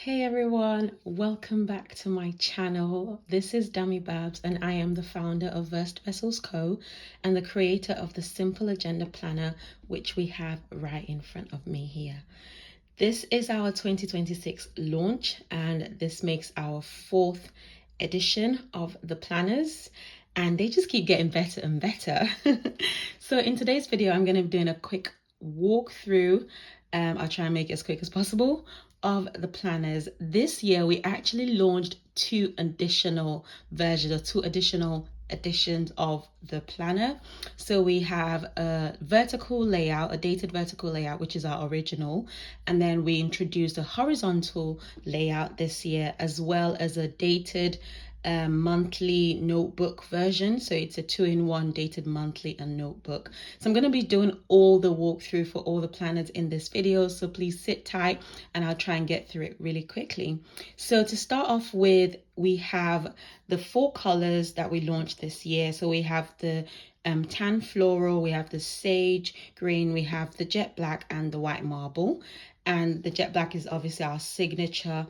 Hey everyone, welcome back to my channel. This is Dami Babz and I am the founder of Versed Vessels Co. and the creator of the Simple Agenda Planner, which we have right in front of me here. This is our 2026 launch and this makes our fourth edition of the planners and they just keep getting better and better. So in today's video, I'm going to be doing a quick walkthrough. I'll try and make it as quick as possible of the planners. This year we actually launched two additional versions or two additional editions of the planner. So we have a vertical layout, a dated vertical layout, which is our original, and then we introduced a horizontal layout this year, as well as a dated monthly notebook version. So it's a 2-in-1 dated monthly and notebook. So I'm going to be doing all the walkthrough for all the planners in this video. So please sit tight and I'll try and get through it really quickly. So to start off with, we have the 4 colors that we launched this year. So we have the tan floral, we have the sage green, we have the jet black and the white marble. And the jet black is obviously our signature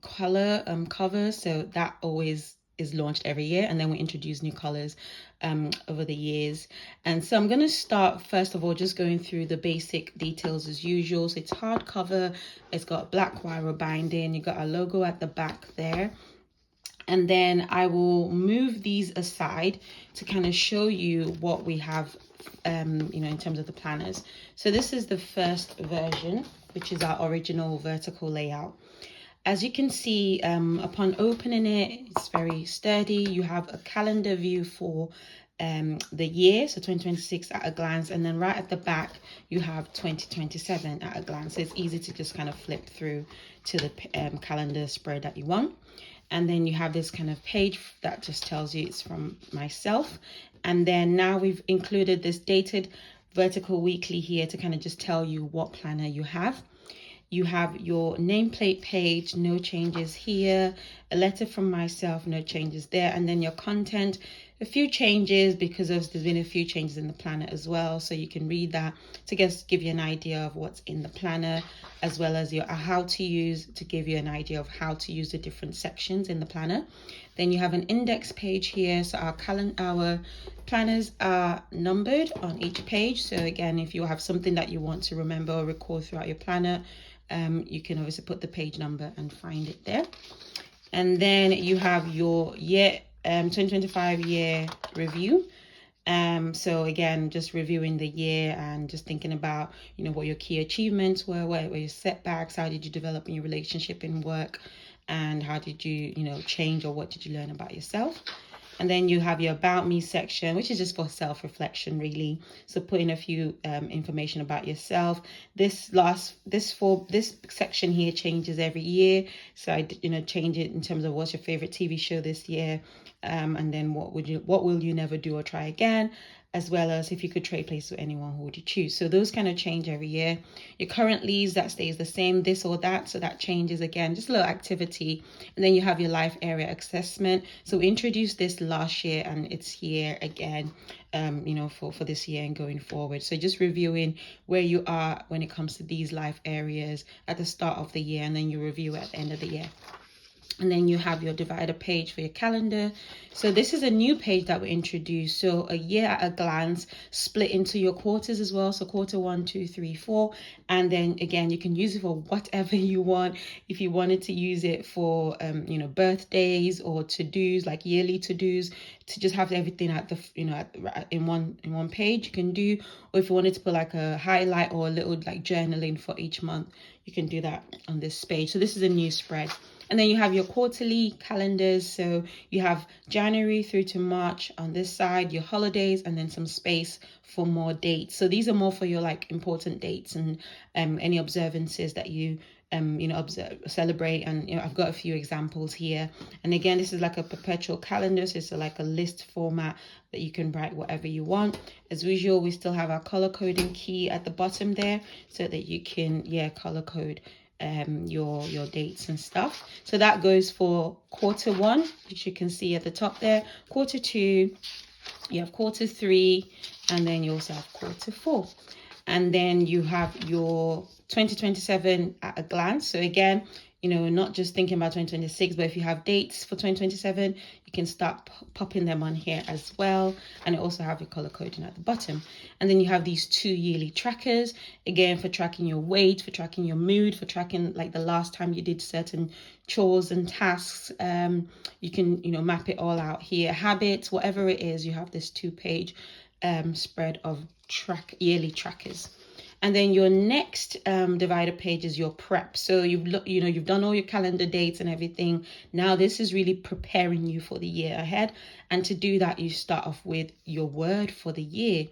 color cover, so that always is launched every year, and then we introduce new colors over the years. And so I'm going to start first of all just going through the basic details as usual. So it's hardcover, it's got black wire binding, you got a logo at the back there, and then I will move these aside to kind of show you what we have in terms of the planners. So this is the first version, which is our original vertical layout. As you can see, upon opening it, it's very sturdy. You have a calendar view for the year, so 2026 at a glance, and then right at the back you have 2027 at a glance. So it's easy to just kind of flip through to the calendar spread that you want. And then you have this kind of page that just tells you it's from myself. And then now we've included this dated vertical weekly here to kind of just tell you what planner you have. You have your nameplate page, no changes here, a letter from myself, no changes there, and then your content, a few changes because there's been a few changes in the planner as well, so you can read that to give you an idea of what's in the planner, as well as your how to use to give you an idea of how to use the different sections in the planner. Then you have an index page here, so our planners are numbered on each page. So again, if you have something that you want to remember or record throughout your planner, you can obviously put the page number and find it there. And then you have your year 2025 year review. So again, just reviewing the year and just thinking about, what your key achievements were, what were your setbacks, how did you develop in your relationship in work, and how did you, change, or what did you learn about yourself. And then you have your about me section, which is just for self-reflection, really. So put in a few information about yourself. This section here changes every year. So I change it in terms of what's your favorite TV show this year, and then what will you never do or try again, as well as if you could trade places with anyone, who would you choose? So those kind of change every year. Your current leaves, that stays the same, this or that, so that changes again, just a little activity. And then you have your life area assessment. So we introduced this last year and it's here again, for this year and going forward. So just reviewing where you are when it comes to these life areas at the start of the year, and then you review at the end of the year. And then you have your divider page for your calendar. So this is a new page that we introduced. So a year at a glance, split into your quarters as well. So quarter 1, 2, 3, 4. And then again, you can use it for whatever you want. If you wanted to use it for, birthdays or to-dos, like yearly to-dos, to just have everything at the, in one page, you can do. Or if you wanted to put like a highlight or a little like journaling for each month, you can do that on this page. So this is a new spread. And then you have your quarterly calendars. So you have January through to March on this side, your holidays, and then some space for more dates. So these are more for your like important dates and any observances that you celebrate. And I've got a few examples here. And again, this is like a perpetual calendar. So it's like a list format that you can write whatever you want. As usual, we still have our color coding key at the bottom there so that you can color code your dates and stuff. So that goes for quarter 1, which you can see at the top there, quarter 2, you have quarter 3, and then you also have quarter 4. And then you have your 2027 at a glance. So again, you know, not just thinking about 2026, but if you have dates for 2027, you can start popping them on here as well. And it also have your color coding at the bottom. And then you have these 2 yearly trackers, again, for tracking your weight, for tracking your mood, for tracking like the last time you did certain chores and tasks. You can, you know, map it all out here. Habits, whatever it is, you have this 2-page spread of yearly trackers. And then your next divider page is your prep. So you've done all your calendar dates and everything. Now this is really preparing you for the year ahead. And to do that, you start off with your word for the year,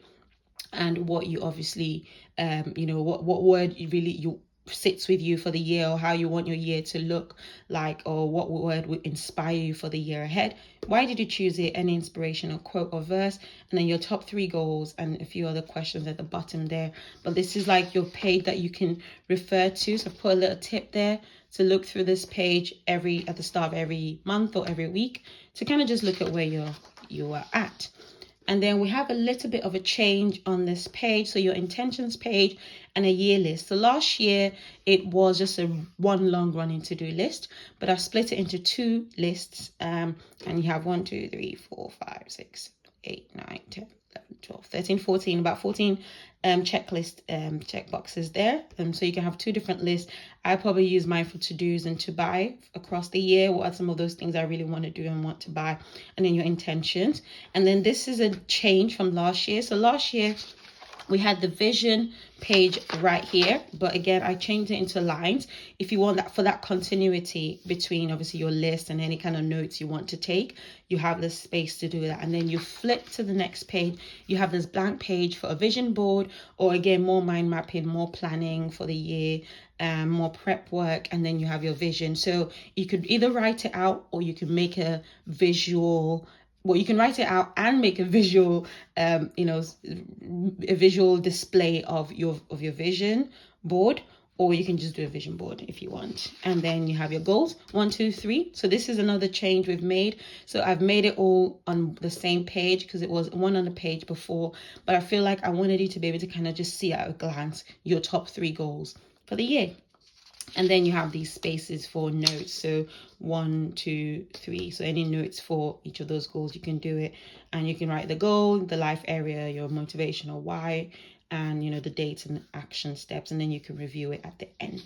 and what you obviously what word you sits with you for the year, or how you want your year to look like, or what word would inspire you for the year ahead. Why did you choose it? Any inspirational quote or verse, and then your top 3 goals and a few other questions at the bottom there. But this is like your page that you can refer to. So I've put a little tip there to look through this page at the start of every month or every week, to kind of just look at where you are at. And then we have a little bit of a change on this page. So your intentions page and a year list. So last year it was just one long running to-do list, but I've split it into 2 lists. And you have 1, 2, 3, 4, 5, 6, 8, 9, 10, 11, 12, 13, 14, about 14 checklist check boxes there. So you can have 2 different lists. I probably use mine for to-dos and to buy across the year. What are some of those things I really want to do and want to buy? And then your intentions. And then this is a change from last year. So last year we had the vision page right here, but again, I changed it into lines. If you want that, for that continuity between obviously your list and any kind of notes you want to take, you have this space to do that. And then you flip to the next page, you have this blank page for a vision board, or again, more mind mapping, more planning for the year, more prep work, and then you have your vision. So you could either write it out, or you can make a visual. Well, you can write it out and make a visual, a visual display of your vision board, or you can just do a vision board if you want. And then you have your goals, 1, 2, 3. So this is another change we've made. So I've made it all on the same page, because it was one on the page before, but I feel like I wanted you to be able to kind of just see at a glance your top 3 goals for the year. And then you have these spaces for notes. So 1, 2, 3. So any notes for each of those goals, you can do it. And you can write the goal, the life area, your motivational why, and, you know, the dates and action steps. And then you can review it at the end.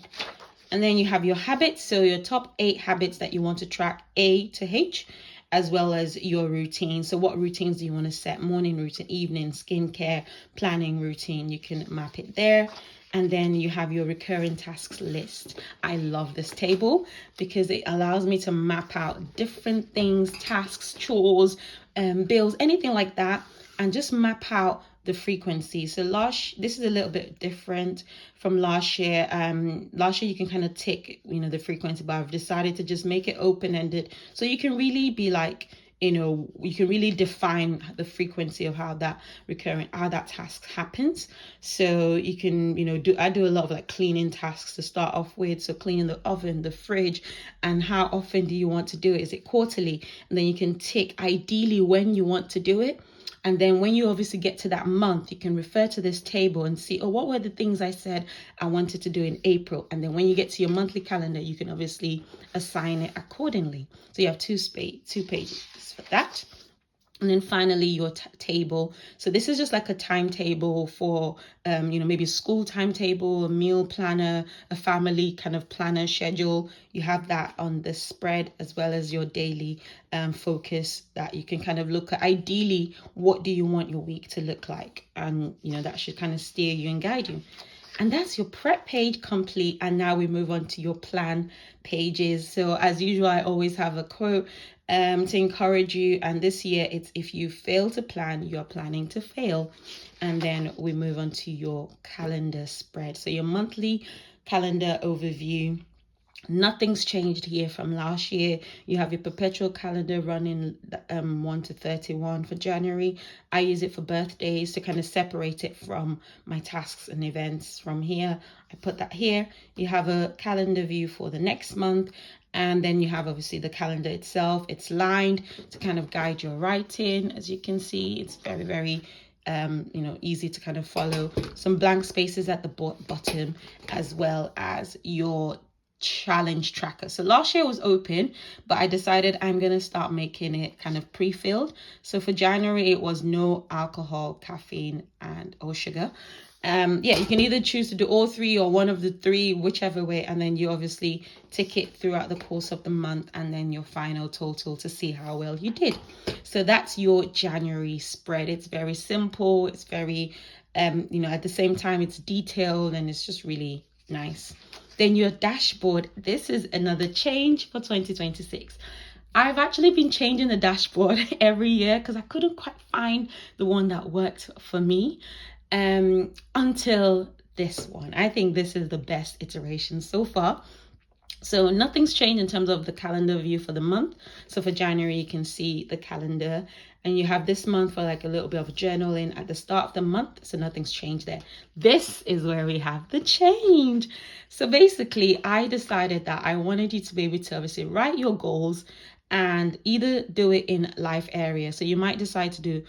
And then you have your habits. So your top 8 habits that you want to track, A to H, as well as your routine. So what routines do you want to set? Morning routine, evening, skincare, planning routine. You can map it there. And then you have your recurring tasks list. I love this table because it allows me to map out different things, tasks, chores, bills, anything like that, and just map out the frequency. So this is a little bit different from last year. Last year you can kind of tick, the frequency, but I've decided to just make it open-ended, so you can really be like, you can really define the frequency of how that task happens. So you can, I do a lot of like cleaning tasks to start off with. So cleaning the oven, the fridge, and how often do you want to do it? Is it quarterly? And then you can tick ideally when you want to do it. And then when you obviously get to that month, you can refer to this table and see, what were the things I said I wanted to do in April? And then when you get to your monthly calendar, you can obviously assign it accordingly. So you have two pages for that. And then finally, your table. So this is just like a timetable for, maybe a school timetable, a meal planner, a family kind of planner schedule. You have that on the spread, as well as your daily focus that you can kind of look at. Ideally, what do you want your week to look like? And, that should kind of steer you and guide you. And that's your prep page complete. And now we move on to your plan pages. So as usual, I always have a quote to encourage you. And this year it's, if you fail to plan, you're planning to fail. And then we move on to your calendar spread. So your monthly calendar overview. Nothing's changed here from last year. You have your perpetual calendar running 1 to 31 for January. I use it for birthdays to kind of separate it from my tasks and events from here. I put that here. You have a calendar view for the next month. And then you have obviously the calendar itself. It's lined to kind of guide your writing. As you can see, it's very, very easy to kind of follow. Some blank spaces at the bottom, as well as your challenge tracker. So last year was open, but I decided I'm going to start making it kind of pre-filled. So for January, it was no alcohol, caffeine, and or sugar. Yeah, you can either choose to do all three or one of the three, whichever way, and then you obviously tick it throughout the course of the month, and then your final total to see how well you did. So that's your January spread. It's very simple. It's very, at the same time, it's detailed, and it's just really nice. Then your dashboard. This is another change for 2026. I've actually been changing the dashboard every year because I couldn't quite find the one that worked for me until this one. I think this is the best iteration so far. So nothing's changed in terms of the calendar view for the month. So for January, you can see the calendar, and you have this month for like a little bit of journaling at the start of the month. So nothing's changed there. This is where we have the change. So basically, I decided that I wanted you to be able to obviously write your goals and either do it in life area. So you might decide to do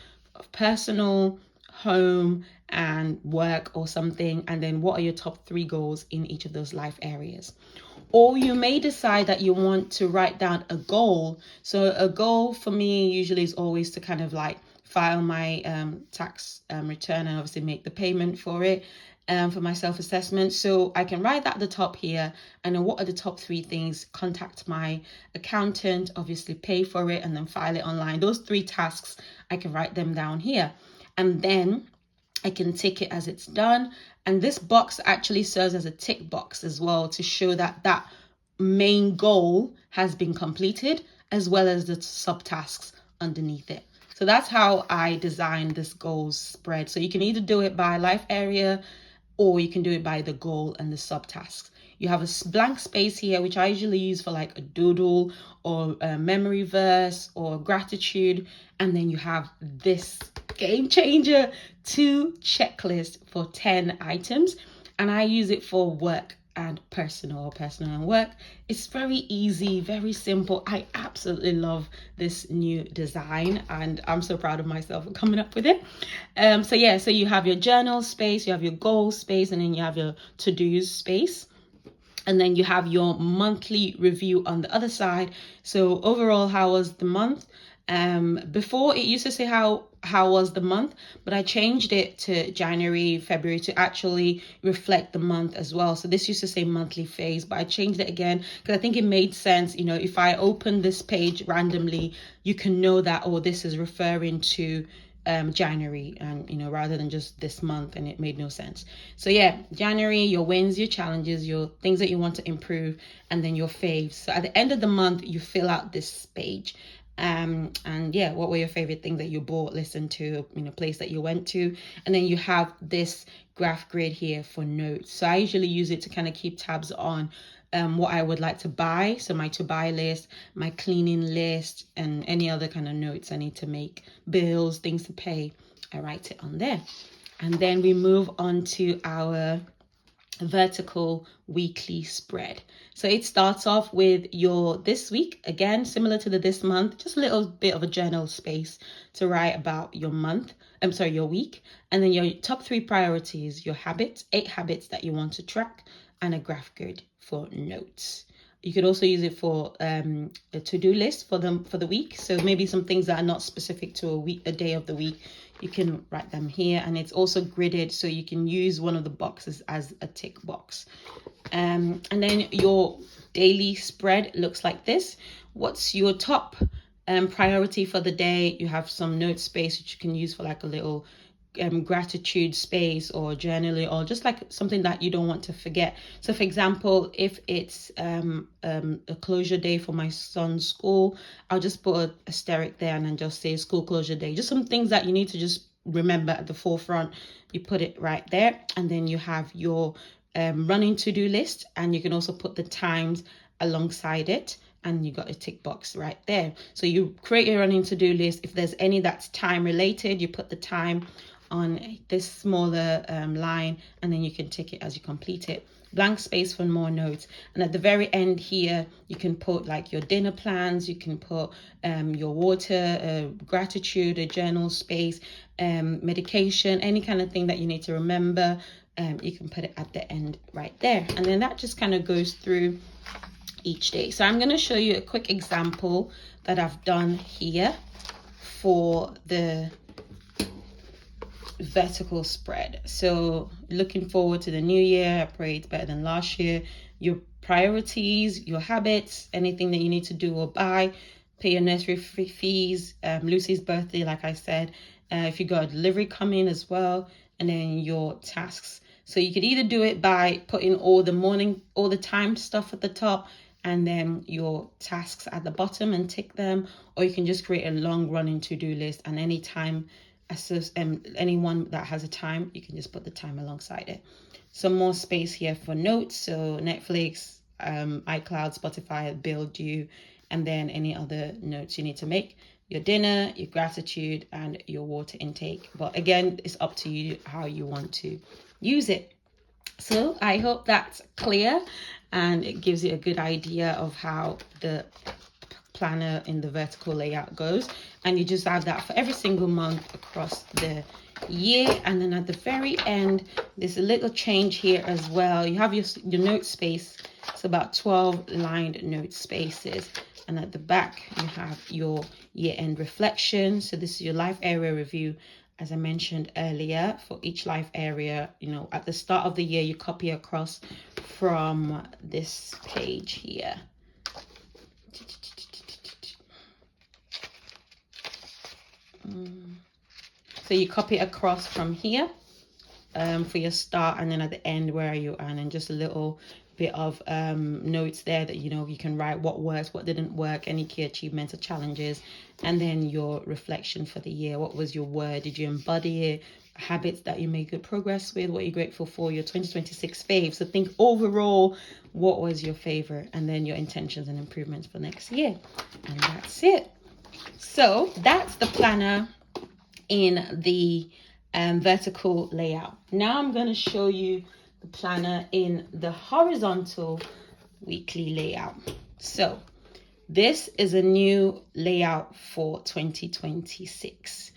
personal, home, and work or something. And then what are your top 3 goals in each of those life areas? Or you may decide that you want to write down a goal. So a goal for me usually is always to kind of like file my tax return and obviously make the payment for it for my self-assessment. So I can write that at the top here. And then what are the top 3 things? Contact my accountant, obviously pay for it, and then file it online. Those 3 tasks, I can write them down here. And then I can tick it as it's done. And this box actually serves as a tick box as well to show that that main goal has been completed, as well as the subtasks underneath it. So that's how I designed this goals spread. So you can either do it by life area, or you can do it by the goal and the subtasks. You have a blank space here, which I usually use for like a doodle or a memory verse or gratitude. And then you have this game changer 2 checklist for 10 items. And I use it for work and personal and work. It's very easy, very simple. I absolutely love this new design, and I'm so proud of myself for coming up with it. So you have your journal space, you have your goal space, and then you have your to-dos space. And then you have your monthly review on the other side. So overall, how was the month? Before it used to say how was the month, but I changed it to January, February to actually reflect the month as well. So this used to say monthly phase, but I changed it again because I think it made sense. If I open this page randomly, you can know that, oh, this is referring to January, and rather than just this month, and it made no sense. So yeah, January, your wins, your challenges, your things that you want to improve, and then your faves. So at the end of the month, you fill out this page. And yeah, what were your favorite things that you bought, listened to, place that you went to? And then you have this graph grid here for notes. So I usually use it to kind of keep tabs on what I would like to buy. So my to buy list, my cleaning list, and any other kind of notes I need to make, bills, things to pay, I write it on there. And then we move on to our vertical weekly spread. So it starts off with your this week, again similar to the this month, just a little bit of a journal space to write about your your week, and then your top 3 priorities, your habits, 8 habits that you want to track, and a graph grid for notes. You could also use it for a to-do list for the week. So maybe some things that are not specific to a day of the week, you can write them here. And it's also gridded, so you can use one of the boxes as a tick box. And then your daily spread looks like this. What's your top priority for the day? You have some note space which you can use for like a little gratitude space or journaling, or just like something that you don't want to forget. So for example, if it's a closure day for my son's school, I'll just put an asterisk there and then just say school closure day. Just some things that you need to just remember at the forefront. You put it right there, and then you have your running to-do list, and you can also put the times alongside it, and you got a tick box right there. So you create your running to-do list. If there's any that's time related, you put the time on this smaller line, and then you can tick it as you complete it. Blank space for more notes. And at the very end here, you can put like your dinner plans, you can put your water, gratitude, a journal space, medication, any kind of thing that you need to remember, you can put it at the end right there. And then that just kind of goes through each day. So I'm going to show you a quick example that I've done here for the vertical spread. So looking forward to the new year, I pray it's better than last year. Your priorities, your habits, anything that you need to do or buy, pay your nursery fees, Lucy's birthday, like I said, if you got a delivery coming as well, and then your tasks. So you could either do it by putting all the time stuff at the top and then your tasks at the bottom and tick them, or you can just create a long running to-do list, and anyone that has a time, you can just put the time alongside it. Some more space here for notes, so Netflix, iCloud, Spotify, Build You, and then any other notes you need to make, your dinner, your gratitude, and your water intake. But again, it's up to you how you want to use it. So I hope that's clear and it gives you a good idea of how the planner in the vertical layout goes. And you just have that for every single month across the year. And then at the very end, there's a little change here as well. You have your note space. It's about 12 lined note spaces. And at the back, you have your year-end reflection. So this is your life area review. As I mentioned earlier, for each life area, at the start of the year, you copy across from this page here. So you copy across from here for your start, and then at the end, where are you at? And just a little bit of notes there that you can write what works, what didn't work, any key achievements or challenges, and then your reflection for the year. What was your word? Did you embody it? Habits that you made good progress with? What are you grateful for? Your 2026 fave. So think overall, what was your favorite? And then your intentions and improvements for next year. And that's it. So that's the planner in the vertical layout. Now I'm going to show you the planner in the horizontal weekly layout. So this is a new layout for 2026.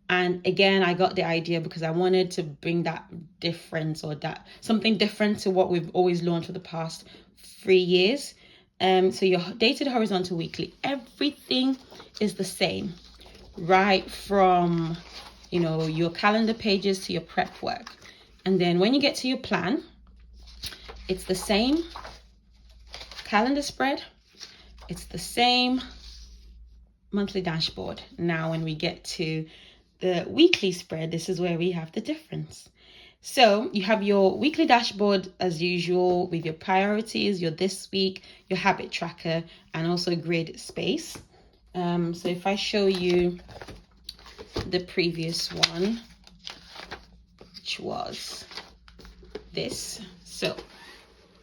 And again, I got the idea because I wanted to bring that difference, or that something different to what we've always launched for the past 3 years. So your dated horizontal weekly, everything is the same, right from your calendar pages to your prep work. And then when you get to your plan, it's the same calendar spread. It's the same monthly dashboard. Now, when we get to the weekly spread, this is where we have the difference. So you have your weekly dashboard as usual with your priorities, your this week, your habit tracker, and also grid space. So if I show you the previous one, which was this. So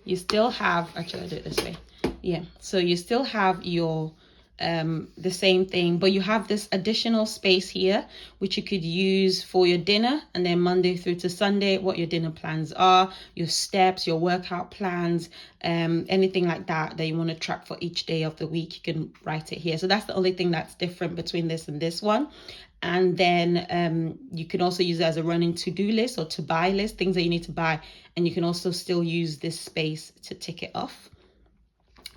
you still have, actually I'll do it this way. Yeah, so you still have your the same thing, but you have this additional space here which you could use for your dinner, and then Monday through to Sunday, what your dinner plans are, your steps, your workout plans, anything like that you want to track for each day of the week, you can write it here. So that's the only thing that's different between this and this one. And then you can also use it as a running to-do list or to buy list, things that you need to buy, and you can also still use this space to tick it off.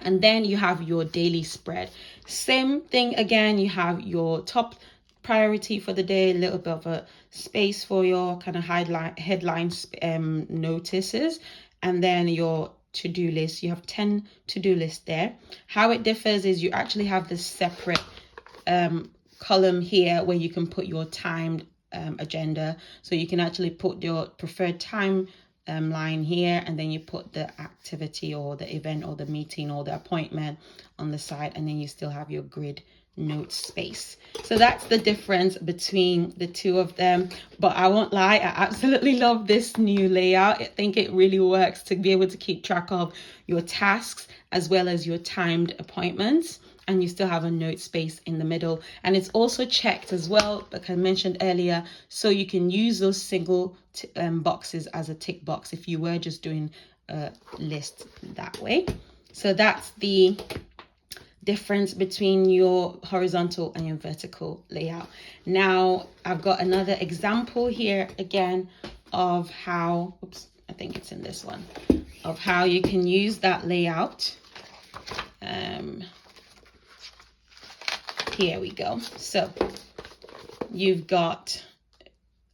And then you have your daily spread. Same thing again, you have your top priority for the day, a little bit of a space for your kind of headline notices, and then your to-do list. You have 10 to-do lists there. How it differs is you actually have this separate column here where you can put your timed agenda. So you can actually put your preferred time line here, and then you put the activity or the event or the meeting or the appointment on the side, and then you still have your grid note space. So that's the difference between the two of them. But I won't lie, I absolutely love this new layout. I think it really works to be able to keep track of your tasks as well as your timed appointments, and you still have a note space in the middle. And it's also checked as well, like I mentioned earlier, so you can use those single boxes as a tick box if you were just doing a list that way. So that's the difference between your horizontal and your vertical layout. Now I've got another example here again of how, I think it's in this one, of how you can use that layout. Here we go. So you've got,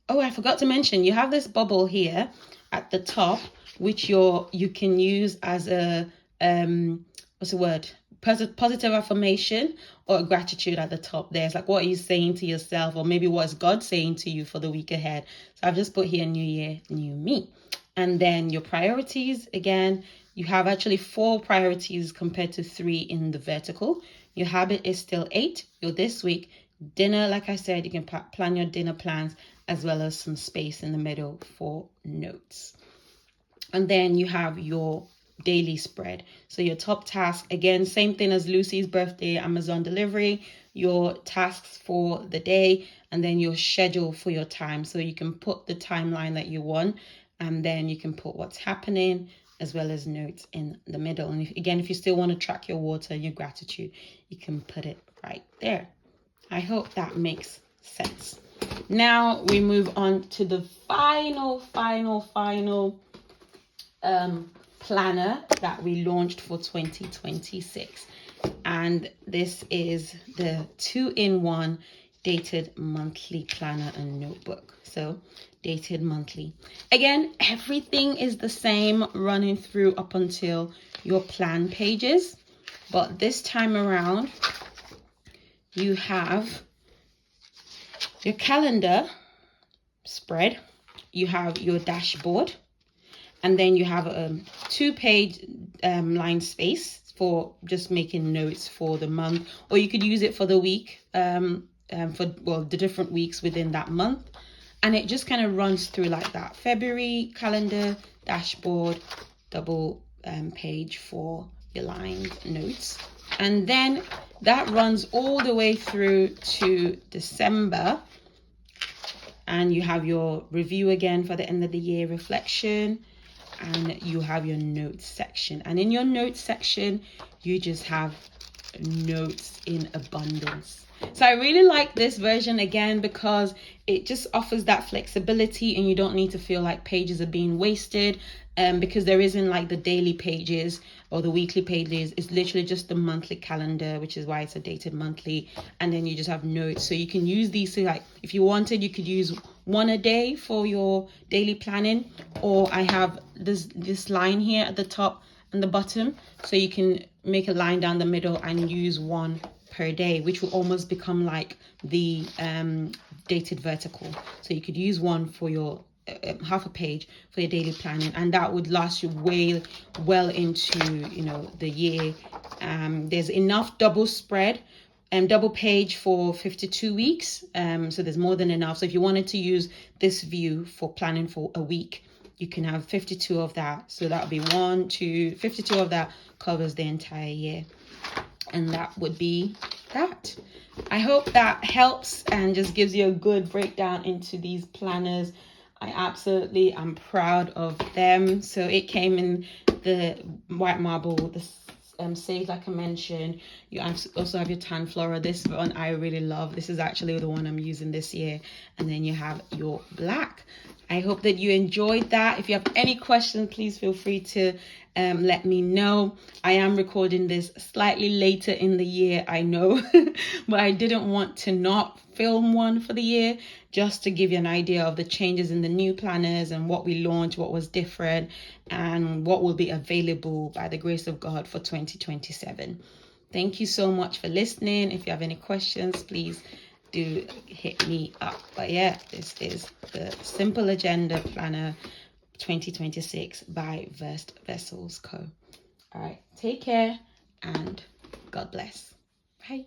oh, I forgot to mention, you have this bubble here at the top, which you can use as a what's the word, positive affirmation or a gratitude at the top. There's like, what are you saying to yourself, or maybe what is God saying to you for the week ahead. So I've just put here, new year, new me. And then your priorities, again, you have actually 4 priorities compared to 3 in the vertical. Your habit is still 8. Your this week, dinner, like I said, you can plan your dinner plans, as well as some space in the middle for notes. And then you have your daily spread. So your top task, again, same thing as Lucy's birthday, Amazon delivery, your tasks for the day, and then your schedule for your time. So you can put the timeline that you want, and then you can put what's happening, as well as notes in the middle. And if you still want to track your water and your gratitude, you can put it right there. I hope that makes sense. Now we move on to the final planner that we launched for 2026. And this is the 2-in-1 dated monthly planner and notebook. So dated monthly. Again, everything is the same running through up until your plan pages. But this time around, you have your calendar spread, you have your dashboard, and then you have a 2-page line space for just making notes for the month, or you could use it for the week, for the different weeks within that month. And it just kind of runs through like that. February calendar, dashboard, double page for your lined notes. And then that runs all the way through to December. And you have your review again for the end of the year reflection. And you have your notes section. And in your notes section, you just have notes in abundance. So I really like this version again, because it just offers that flexibility, and you don't need to feel like pages are being wasted, because there isn't like the daily pages or the weekly pages. It's literally just the monthly calendar, which is why it's a dated monthly. And then you just have notes. So you can use these to, like, if you wanted, you could use one a day for your daily planning, or I have this line here at the top and the bottom, so you can make a line down the middle and use one per day, which will almost become like the dated vertical. So you could use one for your half a page for your daily planning, and that would last you well into the year. There's enough double spread and double page for 52 weeks, so there's more than enough. So if you wanted to use this view for planning for a week, you can have 52 of that. So that would be 52 of that covers the entire year. And that would be that. I hope that helps and just gives you a good breakdown into these planners. I absolutely am proud of them. So it came in the white marble, the sage, like I mentioned. You also have your tan Floral. This one I really love. This is actually the one I'm using this year. And then you have your black. I hope that you enjoyed that. If you have any questions, please feel free to let me know. I am recording this slightly later in the year, I know, but I didn't want to not film one for the year, just to give you an idea of the changes in the new planners and what we launched, what was different, and what will be available by the grace of God for 2027. Thank you so much for listening. If you have any questions, please do hit me up. But yeah, this is the Simple Agenda Planner 2026 by Versed Vessels Co. All right, take care and God bless. Bye.